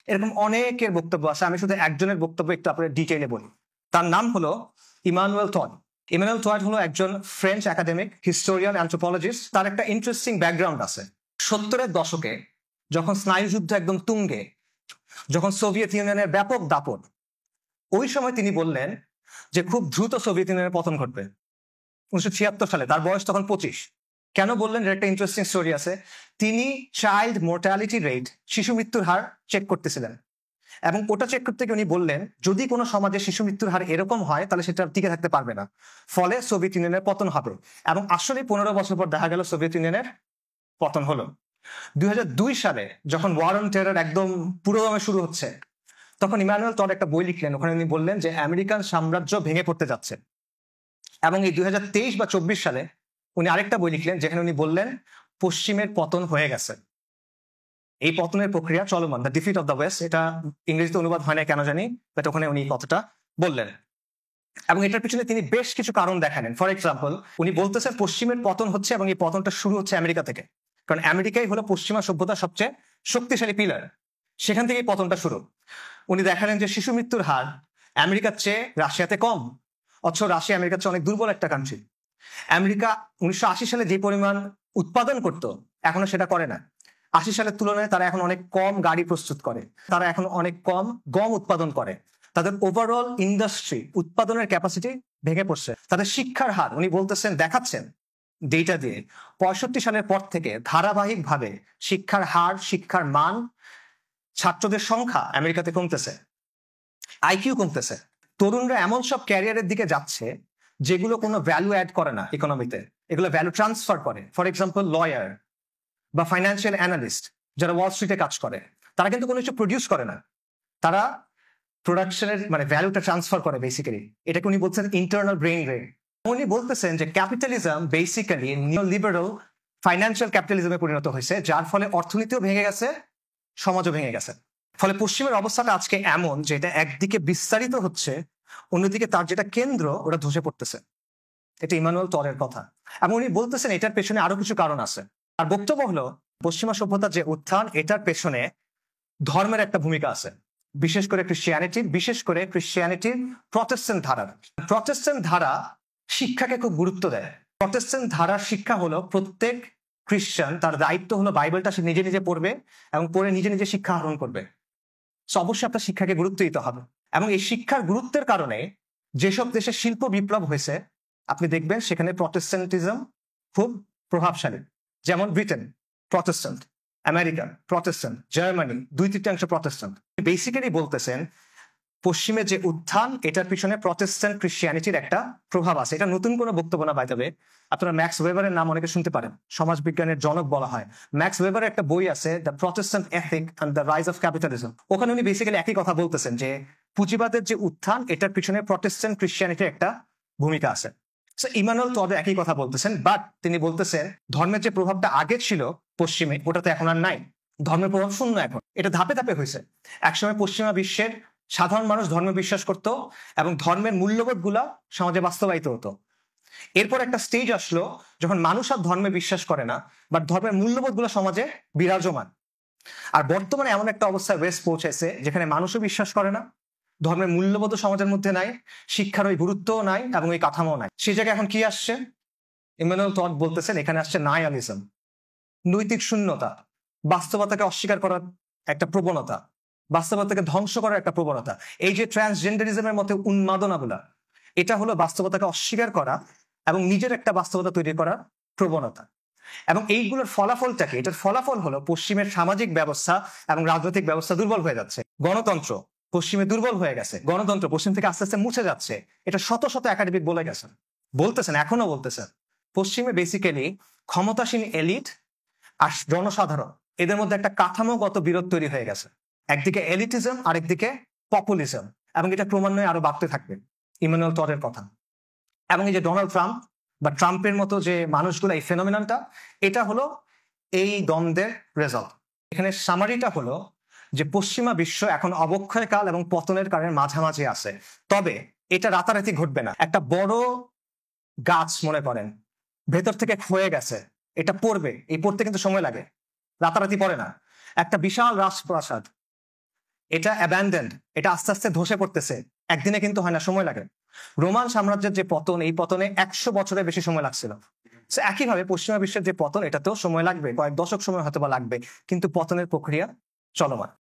এরকম অনেকের বক্তব্য আছে, আমি শুধু একজনের বক্তব্য একটু আপনার ডিটেইলে বলি। তার নাম হলো ইমানুয়েল টড। ইমানুয়েল টড হলো একজন ফ্রেঞ্চ একাডেমিক, হিস্টোরিয়ান, অ্যানথ্রোপোলজিস্ট। তার একটা ইন্টারেস্টিং ব্যাকগ্রাউন্ড আছে। 70-এর দশকে যখন স্নায়ুযুদ্ধ একদম তুঙ্গে, যখন সোভিয়েত ইউনিয়নের ব্যাপক দাপট, ওই সময় তিনি বললেন যে খুব দ্রুত সোভিয়েত ইউনিয়নের পতন ঘটবে। 1976 সালে, তার বয়স তখন 25। কেন বললেন, এর একটা ইন্টারেস্টিং স্টোরি আছে। তিনি চাইল্ড মোর্টালিটি রেট, শিশু মৃত্যুর হার চেক করতেছিলেন, এবং ওটা চেক করতে গিয়ে উনি বললেন যদি কোনো সমাজে শিশু মৃত্যুর হার এরকম হয় তাহলে সেটা টিকে থাকতে পারবে না, ফলে সোভিয়েত ইউনিয়নের পতন হবে। এবং আসলে 15 বছর পর দেখা গেল সোভিয়েত ইউনিয়নের পতন হলো। 2002 সালে যখন ওয়ার অন টেরর একদম পুরোদমে শুরু হচ্ছে, তখন ইমানুয়েল টড একটা বই লিখলেন। ওখানে উনি বললেন যে আমেরিকান সাম্রাজ্য ভেঙে পড়তে যাচ্ছে। এবং এই 2023 বা 24 সালে উনি আরেকটা বই লিখলেন, যেখানে উনি বললেন পশ্চিমের পতন হয়ে গেছে, এই পতনের প্রক্রিয়া চলমান, the defeat of the West. এটা ইংরেজিতে অনুবাদ হয় না কেন জানি, বাট ওখানে উনি কথাটা বললেন। এবং এটার পিছনে তিনি বেশ কিছু কারণ দেখালেন। ফর এক্সাম্পল, উনি বলতেছেন পশ্চিমের পতন হচ্ছে এবং এই পতনটা শুরু হচ্ছে আমেরিকা থেকে, কারণ আমেরিকাই হলো পশ্চিমা সভ্যতার সবচেয়ে শক্তিশালী পিলার, সেখান থেকেই পতনটা শুরু। উনি দেখালেন যে শিশু মৃত্যুর হার আমেরিকার চেয়ে রাশিয়াতে কম, অথচ রাশিয়া আমেরিকার চেয়ে অনেক দুর্বল একটা কান্ট্রি। আমেরিকা 1980 সালে যে পরিমাণ উৎপাদন করত, এখনো সেটা করে না। 80 সালের তুলনায় তারা এখন অনেক কম গাড়ি প্রস্তুত করে, তারা এখন অনেক কম গম উৎপাদন করে। তাদের ওভারঅল ইন্ডাস্ট্রি উৎপাদনের ক্যাপাসিটি ভেঙে পড়ছে। তাদের শিক্ষার হার, উনি বলতেছেন, দেখাচ্ছেন ডেটা দিয়ে, 65 সালের পর থেকে ধারাবাহিকভাবে শিক্ষার হার, শিক্ষার মান, ছাত্রদের সংখ্যা আমেরিকাতে কমতেছে, আইকিউ কমতেছে। তরুণরা এমন সব ক্যারিয়ারের দিকে যাচ্ছে যেগুলো কোনো ভ্যালু অ্যাড করে না ইকোনমিতে, এগুলো ভ্যালু ট্রান্সফার করে। ফর এক্সাম্পল, লয়ার বা ফাইন্যান্সিয়াল অ্যানালিস্ট যারা ওয়াল স্ট্রিটে কাজ করে, তারা কিন্তু কোনো কিছু প্রডিউস করে না, তারা প্রোডাকশনের মানে ভ্যালুটা ট্রান্সফার করে বেসিক্যালি। এটাকে উনি বলছেন ইন্টারনাল ব্রেইন ড্রেন। উনি বলতেছেন যে ক্যাপিটালিজম বেসিক্যালি নিও লিবারাল ফাইন্যান্সিয়াল ক্যাপিটালিজমে পরিণত হয়েছে, যার ফলে অর্থনীতিও ভেঙে গেছে, সমাজও ভেঙে গেছে। ফলে পশ্চিমের অবস্থাটা আজকে এমন যে এটা একদিকে বিস্তারিত হচ্ছে, অন্যদিকে তার যেটা কেন্দ্র ওটা ধসে পড়তেছে। এটা ইমানুয়েল টডের কথা। এবং উনি বলতেছেন এটার পেছনে আরো কিছু কারণ আছে। আর বক্তব্য হলো পশ্চিমা সভ্যতার যে উত্থান, এটার পেছনে ধর্মের একটা ভূমিকা আছে, বিশেষ করে ক্রিশ্চিয়ানিটির প্রটেস্ট্যান্ট ধারার। প্রটেস্ট্যান্ট ধারা শিক্ষাকে খুব গুরুত্ব দেয়। প্রটেস্ট্যান্ট ধারার শিক্ষা হলো প্রত্যেক খ্রিস্টান তার দায়িত্ব হলো বাইবেলটা সে নিজে নিজে পড়বে এবং পড়ে নিজে নিজে শিক্ষা আহরণ করবে। অবশ্যই আপনার শিক্ষাকে গুরুত্ব দিতে হবে। এবং এই শিক্ষার গুরুত্বের কারণে যেসব দেশে শিল্প বিপ্লব হয়েছে আপনি দেখবেন সেখানে প্রটেস্ট্যান্টিজম খুব প্রভাবশালী। যেমন Britain Protestant, America Protestant, Germany 2/3 Protestant. Basically বলতেছেন পশ্চিমে যে উত্থান, এটার পিছনে প্রটেস্ট্যান্ট ক্রিশ্চিয়ানিটির একটা প্রভাব আছে। এটা নতুন কোনো বক্তব্য না, বাই দ্য ওয়ে। আপনারা ম্যাক্স ওয়েবারের নাম অনেকে শুনতে পারেন, সমাজ বিজ্ঞানের জনক বলা হয়। ম্যাক্স ওয়েবারের একটা বই আছে, the Protestant ethic and the rise of capitalism. ওখানে উনি বেসিক্যালি একই কথা বলতেছেন যে পুঁজিবাদের যে উত্থান, এটার পিছনে প্রটেস্ট্যান্ট ক্রিশ্চিয়ানিটির একটা ভূমিকা আছে। ইমানুয়েল টড একই কথা বলতেছেন, বাট তিনি বলতেছেন ধর্মের যে প্রভাবটা আগে ছিল পশ্চিমে, ওটা তো এখন আর নাই। ধর্মের প্রভাব শূন্য এখন, এটা ধাপে ধাপে হয়েছে। একসময় পশ্চিমা বিশ্বের সাধারণ মানুষ ধর্মে বিশ্বাস করত এবং ধর্মের মূল্যবোধ গুলা সমাজে বাস্তবায়িত হতো। এরপর একটা স্টেজ আসলো যখন মানুষ আর ধর্মে বিশ্বাস করে না, বাট ধর্মের মূল্যবোধ গুলো সমাজে বিরাজমান। আর বর্তমানে এমন একটা অবস্থায় ওয়েস্ট পৌঁছেছে যেখানে মানুষও বিশ্বাস করে না, ধর্মের মূল্যবোধ সমাজের মধ্যে নাই, শিক্ষার ওই গুরুত্বও নাই এবং ওই কাঠামো নাই। সেই জায়গায় এখন কি আসছে? ইমানুয়েল টড বলতেছেন এখানে আসছে নায়ালিজম, নৈতিক শূন্যতা, বাস্তবতাকে অস্বীকার করার একটা প্রবণতা, বাস্তবতাকে ধ্বংস করার একটা প্রবণতা। এই যে ট্রান্সজেন্ডারিজমের মতো উন্মাদনাগুলা, এটা হলো বাস্তবতাকে অস্বীকার করা এবং নিজের একটা বাস্তবতা তৈরি করার প্রবণতা। এবং এইগুলোর ফলাফলটাকে, এটার ফলাফল হলো পশ্চিমের সামাজিক ব্যবস্থা এবং রাজনৈতিক ব্যবস্থা দুর্বল হয়ে যাচ্ছে। গণতন্ত্র পশ্চিমে দুর্বল হয়ে গেছে, গণতন্ত্র পশ্চিম থেকে আস্তে আস্তে মুছে যাচ্ছে। এটা শত শত একাডেমিক বলতেছেন, এখনো বলতেছেন। পশ্চিমে বেসিক্যালি ক্ষমতাসীন এলিট আর জনসাধারণ, এদের মধ্যে একটা কাঠামোগত বিরোধ তৈরি হয়ে গেছে। একদিকে এলিটিজম, আরেকদিকে পপুলিজম, এবং এটা ক্রমান্বয়ে আরো বাড়তে থাকবে, ইমানুয়েল টডের কথা। এবং এই যে ডোনাল্ড ট্রাম্প বা ট্রাম্পের মতো যে মানুষগুলো, এই ফেনোমেননটা, এটা হলো এই দ্বন্দ্বের রেজাল্ট। এখানে সামারিটা হলো যে পশ্চিমা বিশ্ব এখন অবক্ষয়কাল এবং পতনের কারণে মাঝামাঝি আছে। তবে এটা রাতারাতি ঘটবে না। একটা বড় গাছ মনে করেন ভেতর থেকে ক্ষয়ে গেছে, এটা পড়বে, এই পড়তে কিন্তু সময় লাগে, রাতারাতি পড়ে না। একটা বিশাল রাজপ্রাসাদ, এটা অ্যাবান্ডেন্ড, এটা আস্তে আস্তে ধসে পড়তেছে, একদিনে কিন্তু হয় না, সময় লাগে। রোমান সাম্রাজ্যের যে পতন, এই পতনে 100 বছরের বেশি সময় লাগছিল। একইভাবে পশ্চিমা বিশ্বের যে পতন, এটাতেও সময় লাগবে, কয়েক দশক সময় হয়তো বা লাগবে, কিন্তু পতনের প্রক্রিয়া চলমান।